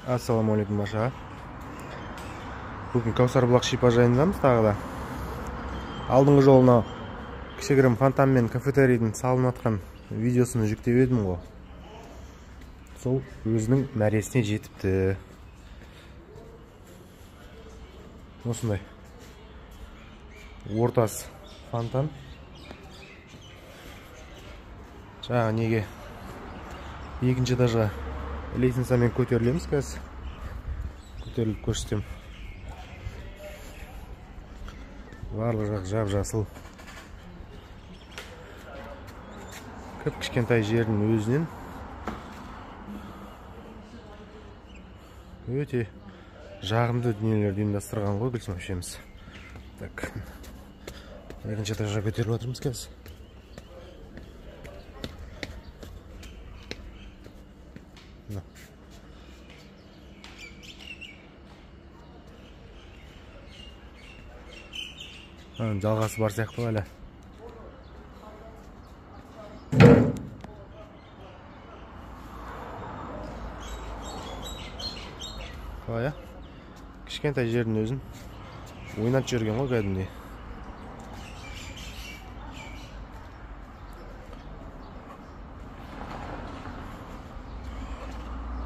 Ассаламуалейкум баршаға. Бүгін Каусар бұлақ шипажайындамыз тағы да. Алдыңғы жолына кішігірім фонтан мен кафетерийдің салынып жатқан видеосын жүктеп едім ғой. Сол өзінің мәресіне жетіпті. Осындай ортасы фонтан. Жаңа неге екінші этажға лестницамен көтерілеміз қазір. Көтеріліп көрсетем. Барлық жақ жап-жасыл. Кішкентай жердің өзінен өте жағымды дүниелерді ұйымдастырған ғой Гүлсім әпшеміз. Так, екінші этажға көтеріліп отырмыз қазір. Жалғасы бар сияқты әлі. Қалай, кішкентай жердің өзін ойнатып жүрген ғой кәдімгідей.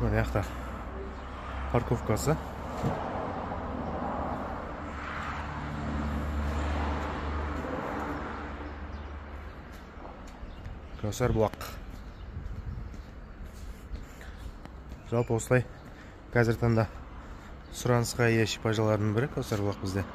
Мына жақта парковкасы. Каусар бұлақ. Жалпы осылай қазір таңда сұранысқа ие шипажайлардың бірі Каусар бұлақ бізде.